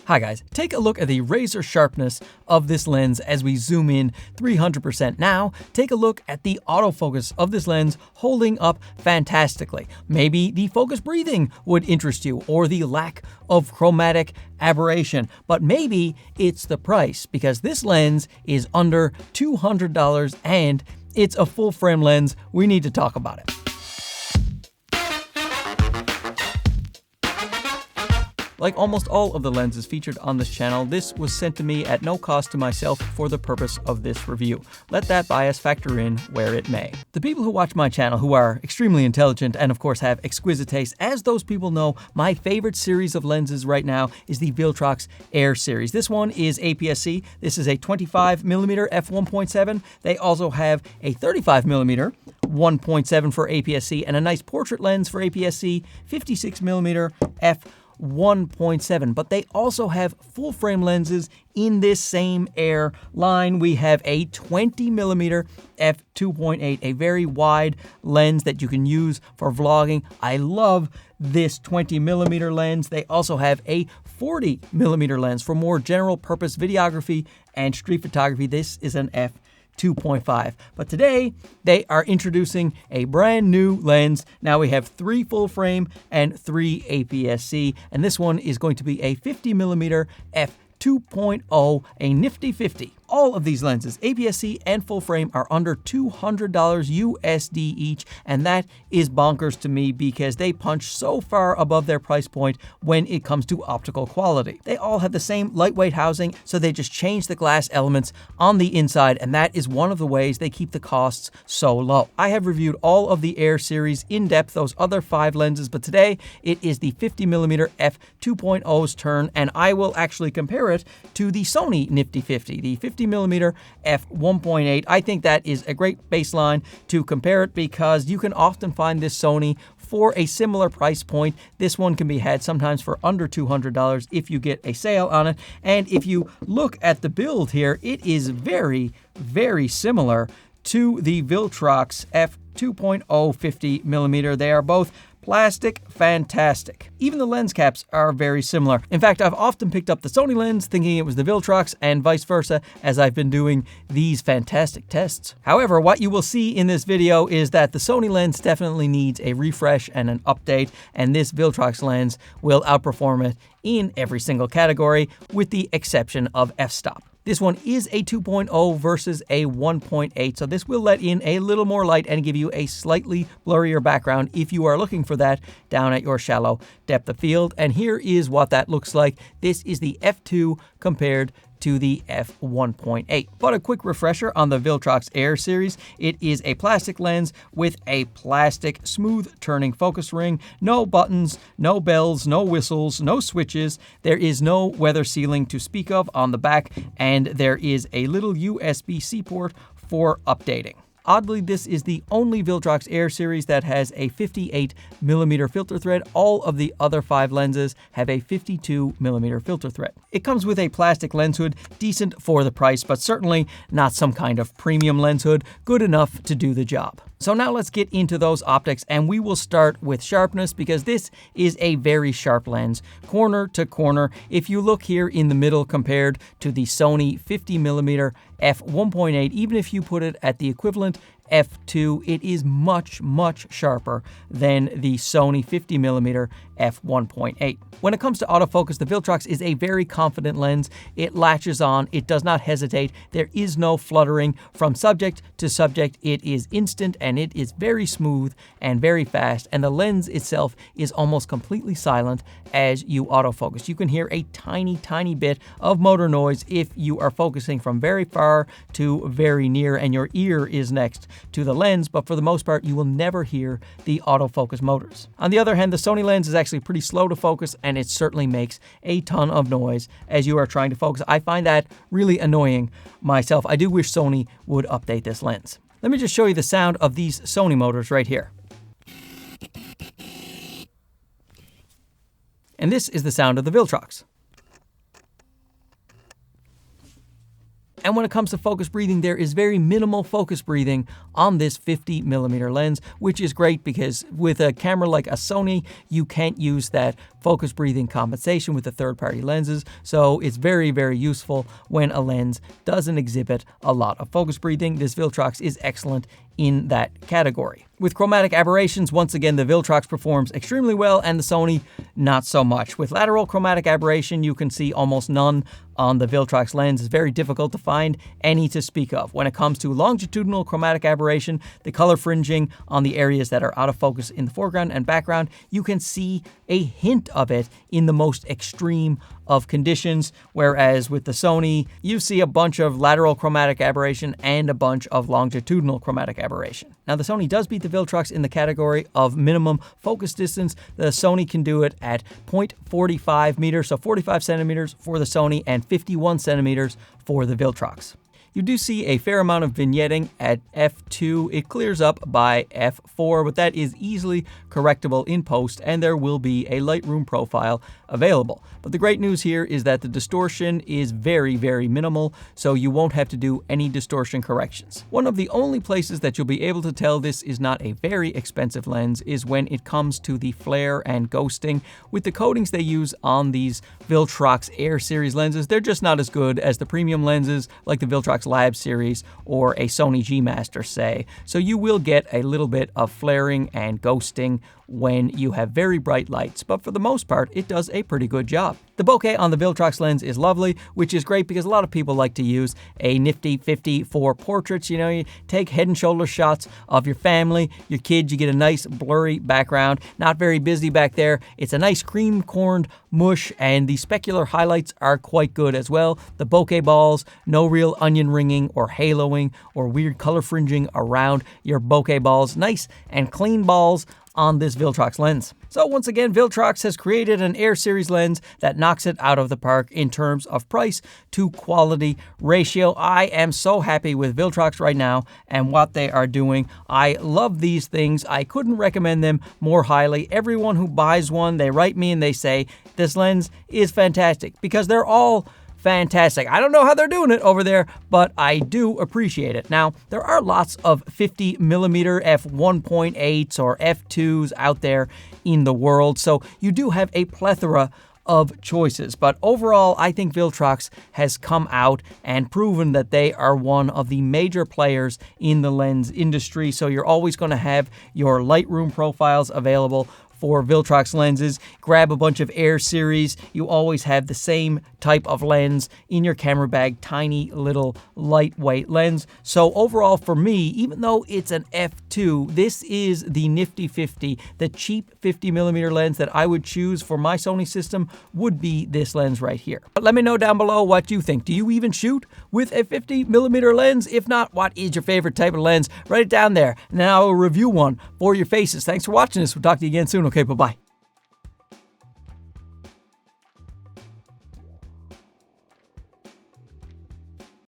Hi guys, take a look at the razor sharpness of this lens as we zoom in 300%. Now, take a look at the autofocus of this lens holding up fantastically. Maybe the focus breathing would interest you, or the lack of chromatic aberration, but maybe it's the price, because this lens is under $200 and it's a full frame lens. We need to talk about it. Like almost all of the lenses featured on this channel, this was sent to me at no cost to myself for the purpose of this review. Let that bias factor in where it may. The people who watch my channel, who are extremely intelligent and of course have exquisite taste, as those people know, my favorite series of lenses right now is the Viltrox Air series. This one is APS-C. This is a 25mm f1.7. They also have a 35mm 1.7 for APS-C and a nice portrait lens for APS-C, 56mm f1.7, but they also have full frame lenses in this same Air line. We have a 20mm f2.8, a very wide lens that you can use for vlogging. I love this 20mm lens. They also have a 40mm lens for more general purpose videography and street photography. This is an f2.5. But today they are introducing a brand new lens. Now we have 3 full frame and 3 APS-C, and this one is going to be a 50mm f2.0, a nifty 50. All of these lenses, APS-C and full frame, are under $200 USD each, and that is bonkers to me because they punch so far above their price point when it comes to optical quality. They all have the same lightweight housing, so they just change the glass elements on the inside, and that is one of the ways they keep the costs so low. I have reviewed all of the Air series in depth, those other 5 lenses, but today it is the 50mm f2.0's turn, and I will actually compare it to the Sony Nifty 50, the 50mm f1.8. I think that is a great baseline to compare it because you can often find this Sony for a similar price point. This one can be had sometimes for under $200 if you get a sale on it. And if you look at the build here, it is very, very similar to the Viltrox f2.0 50mm. They are both plastic fantastic. Even the lens caps are very similar. In fact, I've often picked up the Sony lens thinking it was the Viltrox and vice versa as I've been doing these fantastic tests. However, what you will see in this video is that the Sony lens definitely needs a refresh and an update, and this Viltrox lens will outperform it in every single category with the exception of f-stop. This one is a 2.0 versus a 1.8, so this will let in a little more light and give you a slightly blurrier background if you are looking for that down at your shallow depth of field. And here is what that looks like. This is the f2 compared to the f1.8. But a quick refresher on the Viltrox Air series, it is a plastic lens with a plastic smooth turning focus ring, no buttons, no bells, no whistles, no switches. There is no weather sealing to speak of on the back, and there is a little USB-C port for updating. Oddly, this is the only Viltrox Air series that has a 58mm filter thread. All of the other 5 lenses have a 52mm filter thread. It comes with a plastic lens hood, decent for the price, but certainly not some kind of premium lens hood, good enough to do the job. So now let's get into those optics, and we will start with sharpness because this is a very sharp lens, corner to corner. If you look here in the middle compared to the Sony 50mm f1.8, even if you put it at the equivalent f2, it is much, much sharper than the Sony 50mm f1.8. When it comes to autofocus, the Viltrox is a very confident lens. It latches on, it does not hesitate, there is no fluttering from subject to subject. It is instant and it is very smooth and very fast, and the lens itself is almost completely silent as you autofocus. You can hear a tiny, tiny bit of motor noise if you are focusing from very far to very near and your ear is next to the lens, but for the most part, you will never hear the autofocus motors. On the other hand, the Sony lens is actually pretty slow to focus, and it certainly makes a ton of noise as you are trying to focus. I find that really annoying myself. I do wish Sony would update this lens. Let me just show you the sound of these Sony motors right here. And this is the sound of the Viltrox. And when it comes to focus breathing, there is very minimal focus breathing on this 50mm lens, which is great because with a camera like a Sony, you can't use that focus breathing compensation with the third-party lenses. So it's very, very useful when a lens doesn't exhibit a lot of focus breathing. This Viltrox is excellent in that category. With chromatic aberrations, once again, the Viltrox performs extremely well and the Sony not so much. With lateral chromatic aberration, you can see almost none on the Viltrox lens. It's very difficult to find any to speak of. When it comes to longitudinal chromatic aberration, the color fringing on the areas that are out of focus in the foreground and background, you can see a hint of it in the most extreme of conditions, whereas with the Sony, you see a bunch of lateral chromatic aberration and a bunch of longitudinal chromatic aberration. Now, the Sony does beat the Viltrox in the category of minimum focus distance. The Sony can do it at 0.45 meters, so 45 centimeters for the Sony and 51 centimeters for the Viltrox. You do see a fair amount of vignetting at f2. It clears up by f4, but that is easily correctable in post, and there will be a Lightroom profile available. But the great news here is that the distortion is very, very minimal, so you won't have to do any distortion corrections. One of the only places that you'll be able to tell this is not a very expensive lens is when it comes to the flare and ghosting. With the coatings they use on these Viltrox Air series lenses, they're just not as good as the premium lenses like the Viltrox Lab series or a Sony G Master, say. So you will get a little bit of flaring and ghosting when you have very bright lights, but for the most part, it does a pretty good job. The bokeh on the Viltrox lens is lovely, which is great because a lot of people like to use a nifty 50 for portraits. You know, you take head and shoulder shots of your family, your kids, you get a nice blurry background, not very busy back there. It's a nice cream-corned mush, and the specular highlights are quite good as well. The bokeh balls, no real onion ringing or haloing or weird color fringing around your bokeh balls. Nice and clean balls on this Viltrox lens. So once again, Viltrox has created an Air series lens that knocks it out of the park in terms of price to quality ratio. I am so happy with Viltrox right now and what they are doing. I love these things. I couldn't recommend them more highly. Everyone who buys one, they write me and they say, this lens is fantastic, because they're all fantastic. I don't know how they're doing it over there, but I do appreciate it. Now, there are lots of 50mm f1.8s or f2s out there in the world, so you do have a plethora of choices. But overall, I think Viltrox has come out and proven that they are one of the major players in the lens industry. So you're always going to have your Lightroom profiles available for Viltrox lenses. Grab a bunch of Air series. You always have the same type of lens in your camera bag, tiny little lightweight lens. So overall for me, even though it's an f2, this is the nifty 50. The cheap 50mm lens that I would choose for my Sony system would be this lens right here. But let me know down below what you think. Do you even shoot with a 50mm lens? If not, what is your favorite type of lens? Write it down there, and then I will review one for your faces. Thanks for watching this. We'll talk to you again soon. Okay, bye-bye.